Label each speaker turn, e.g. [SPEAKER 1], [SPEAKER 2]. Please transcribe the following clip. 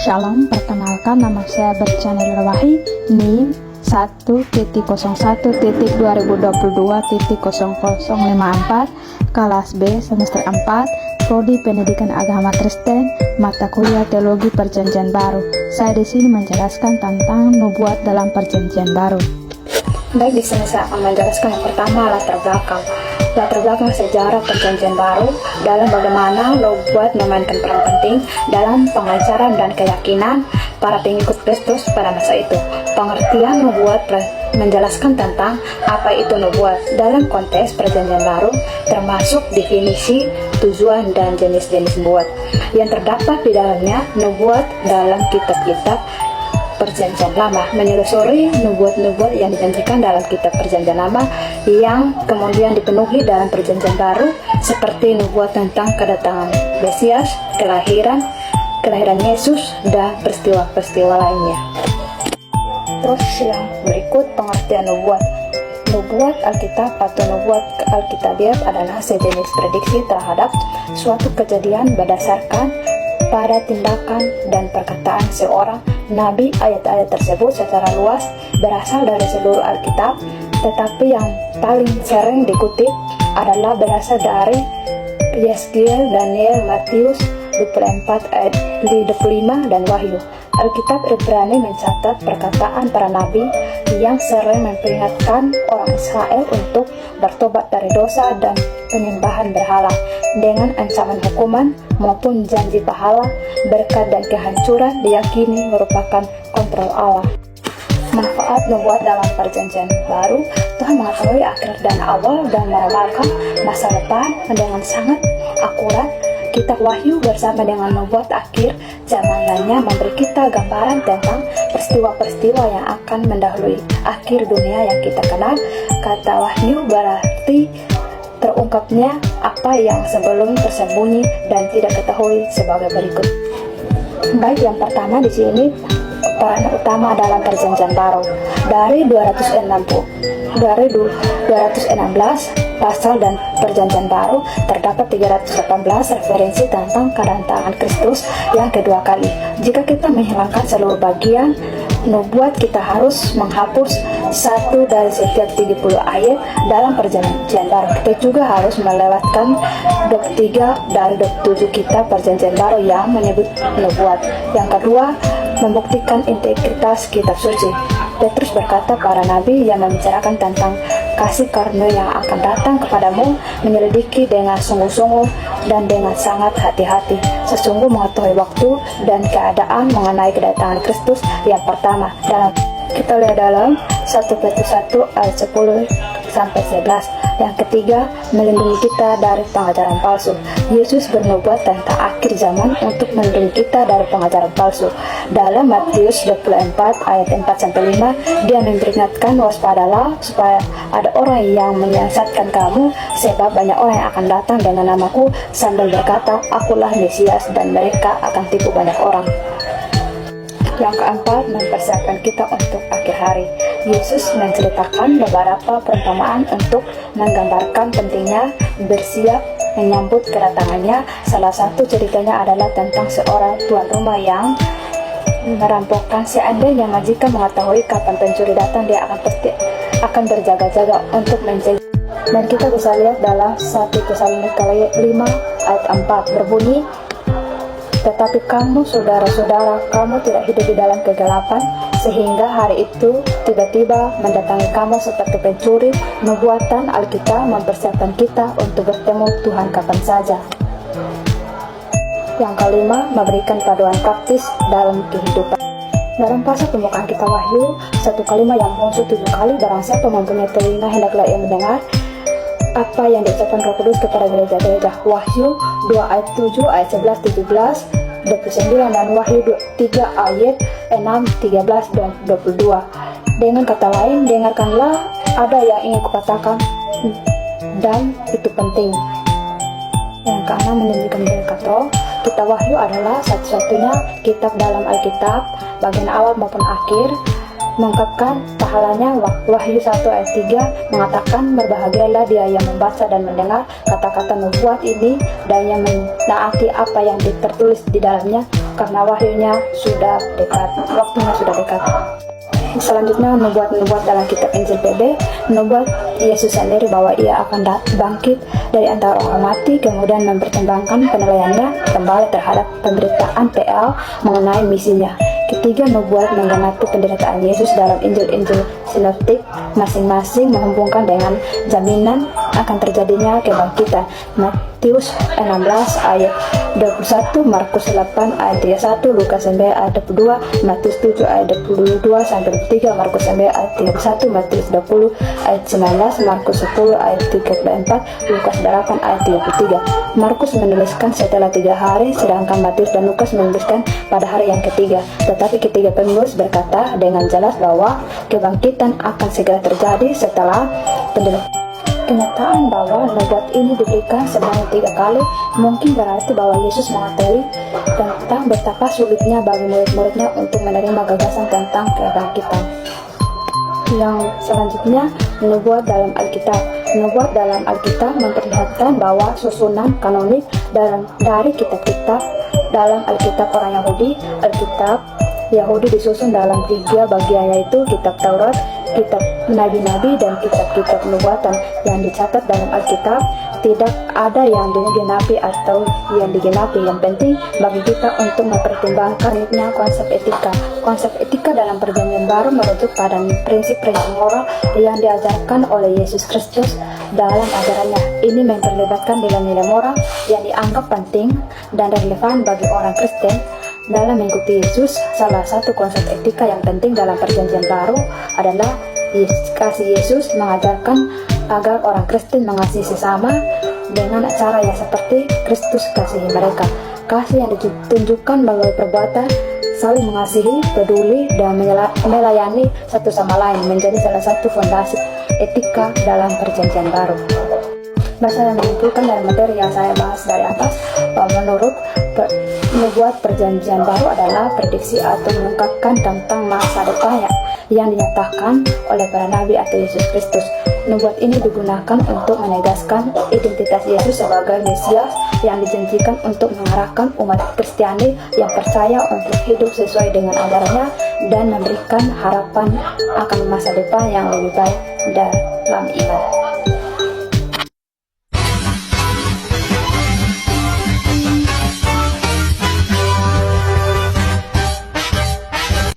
[SPEAKER 1] Shalom, perkenalkan nama saya berchannel Wahi NIM 1.01.2022.0054 kelas B semester 4 Prodi Pendidikan Agama Kristen mata kuliah Teologi Perjanjian Baru. Saya di sini menjelaskan tentang nubuat dalam Perjanjian Baru. Baik, di sini saya akan menjelaskan yang pertama latar belakang sejarah Perjanjian Baru dalam bagaimana nubuat memainkan peran penting dalam pengajaran dan keyakinan para pengikut Kristus pada masa itu. Pengertian nubuat menjelaskan tentang apa itu nubuat dalam konteks Perjanjian Baru, termasuk definisi, tujuan, dan jenis-jenis nubuat yang terdapat di dalamnya. Nubuat dalam kitab-kitab Perjanjian Lama menelusuri nubuat-nubuat yang dijanjikan dalam kitab Perjanjian Lama yang kemudian dipenuhi dalam Perjanjian Baru, seperti nubuat tentang kedatangan Mesias, kelahiran Yesus, dan peristiwa-peristiwa lainnya. Terus yang berikut pengertian nubuat. Nubuat Alkitab atau nubuat Alkitabiat adalah sejenis prediksi terhadap suatu kejadian berdasarkan pada tindakan dan perkataan seorang nabi. Ayat-ayat tersebut secara luas berasal dari seluruh Alkitab, tetapi yang paling sering dikutip adalah berasal dari Yeskiel, Daniel, Matius 24 ayat 25 dan Wahyu. Alkitab Ibrani mencatat perkataan para nabi yang sering memperingatkan orang Israel untuk bertobat dari dosa dan penyembahan berhala dengan ancaman hukuman maupun janji pahala, berkat, dan kehancuran diyakini merupakan kontrol Allah. Manfaat nubuat dalam Perjanjian Baru. Tuhan mengetahui akhir dan awal dan meramalkan masa depan dengan sangat akurat. Kitab Wahyu bersama dengan nubuat akhir zaman lainnya memberi kita gambaran tentang peristiwa-peristiwa yang akan mendahului akhir dunia yang kita kenal. Kata Wahyu berarti terungkapnya apa yang sebelum tersembunyi dan tidak ketahui sebagai berikut. Baik, yang pertama di sini peran utama dalam Perjanjian Baru. Dari 216 pasal dan Perjanjian Baru terdapat 318 referensi tentang kedatangan Kristus yang kedua kali. Jika kita menghilangkan seluruh bagian nubuat, kita harus menghapus satu dari setiap 30 ayat dalam Perjanjian Baru. Kita juga harus melewatkan 23 dari 27 kitab Perjanjian Baru yang menyebut nubuat. Yang kedua, membuktikan integritas kitab suci. Petrus berkata, para nabi yang membicarakan tentang kasih karunia yang akan datang kepadamu menyelidiki dengan sungguh-sungguh dan dengan sangat hati-hati, sesungguh mengetahui waktu dan keadaan mengenai kedatangan Kristus yang pertama. Kita lihat dalam 1 Petrus 1 ayat 10 sampai 11. Yang ketiga, melindungi kita dari pengajaran palsu. Yesus bernubuat tentang akhir zaman untuk melindungi kita dari pengajaran palsu. Dalam Matius 24 ayat 4 sampai 5, dia memperingatkan, waspadalah supaya ada orang yang menyesatkan kamu, sebab banyak orang yang akan datang dengan namaku sambil berkata, akulah Mesias, dan mereka akan tipu banyak orang. Yang keempat, mempersiapkan kita untuk akhir hari. Yesus menceritakan beberapa perumpamaan untuk menggambarkan pentingnya bersiap menyambut kedatangannya. Salah satu ceritanya adalah tentang seorang tuan rumah yang merampokkan. Seandainya majikan mengetahui kapan pencuri datang, dia akan berjaga-jaga untuk mencegah. Dan kita bisa lihat dalam 1 Tesalonika 5 ayat 4 berbunyi, tetapi kamu saudara-saudara, kamu tidak hidup di dalam kegelapan, sehingga hari itu tiba-tiba mendatangi kamu seperti pencuri. Nubuatan Alkitab mempersiapkan kita untuk bertemu Tuhan kapan saja. Yang kelima, memberikan paduan praktis dalam kehidupan. Dalam pasal pembukaan kitab Wahyu 1 kalimat yang muncul 7 kali, barang siapa mempunyai telinga hendaklah ia mendengar apa yang diucapkan Roh Kudus kepada gereja-gereja. Wahyu 2 ayat 7, ayat 11, 17, 29, dan Wahyu 3 ayat 6, 13, dan 22. Dengan kata lain, dengarkanlah, ada yang ingin kukatakan, dan itu penting. Yang keenam, menunjukkan berkat-Roh. Kitab Wahyu adalah satu-satunya kitab dalam Alkitab, bagian awal maupun akhir, mengungkapkan pahalanya. Wahyu 1 ayat 3 mengatakan, berbahagialah dia yang membaca dan mendengar kata-kata nubuat ini dan yang menaati apa yang tertulis di dalamnya. karena wahyunya sudah dekat, waktunya sudah dekat. Selanjutnya nubuat dalam kitab Injil PB, nubuat Yesus sendiri bahwa ia akan bangkit dari antara orang mati, kemudian mempertimbangkan penilaiannya kembali terhadap pemberitaan PL mengenai misinya. Ketiga, nubuat menggenapi penderitaan Yesus dalam Injil-Injil sinoptik masing-masing menghubungkan dengan jaminan akan terjadinya kebangkitan. Matius 16 ayat 21, Markus 8 ayat 31, Lukas 9 ayat 22, Matius 7 ayat 22 sampai 23, Markus 9 ayat 31, Matius 20 ayat 19, Markus 10 ayat 34, Lukas 8 ayat 33. Markus menuliskan setelah 3 hari, sedangkan Matius dan Lukas menuliskan pada hari yang ketiga. Tetapi ketiga penulis berkata dengan jelas bahwa kebangkitan akan segera terjadi setelah penderitaan. Kenyataan bahwa nubuat ini diberikan sebanyak 3 kali mungkin berarti bahwa Yesus mengetahui tentang betapa sulitnya bagi murid-muridnya untuk menerima gagasan tentang kebangkitan. Yang selanjutnya, nubuat dalam Alkitab. Nubuat dalam Alkitab memperlihatkan bahwa susunan kanonik dari kitab-kitab dalam Alkitab orang Yahudi, Alkitab Yahudi disusun dalam 3 bagian, yaitu kitab Taurat, kitab nabi-nabi, dan kitab-kitab nubuatan yang dicatat dalam Alkitab. Tidak ada yang digenapi atau yang digenapi. Yang penting bagi kita untuk mempertimbangkan konsep etika. Konsep etika dalam Perjanjian Baru merujuk pada prinsip-prinsip moral yang diajarkan oleh Yesus Kristus dalam ajarannya. Ini memperlibatkan nilai-nilai moral yang dianggap penting dan relevan bagi orang Kristen dalam mengikuti Yesus. Salah satu konsep etika yang penting dalam Perjanjian Baru adalah kasih. Yesus mengajarkan agar orang Kristen mengasihi sesama dengan cara yang seperti Kristus kasihi mereka. Kasih yang ditunjukkan melalui perbuatan saling mengasihi, peduli, dan melayani satu sama lain menjadi salah satu fondasi etika dalam Perjanjian Baru. Saya menyimpulkan dari materi yang saya bahas dari atas bahwa menurut nubuat Perjanjian Baru adalah prediksi atau mengungkapkan tentang masa depan yang dinyatakan oleh para nabi atau Yesus Kristus. Nubuat ini digunakan untuk menegaskan identitas Yesus sebagai Mesias yang dijanjikan untuk mengarahkan umat Kristiani yang percaya untuk hidup sesuai dengan ajarannya dan memberikan harapan akan masa depan yang lebih baik dalam iman.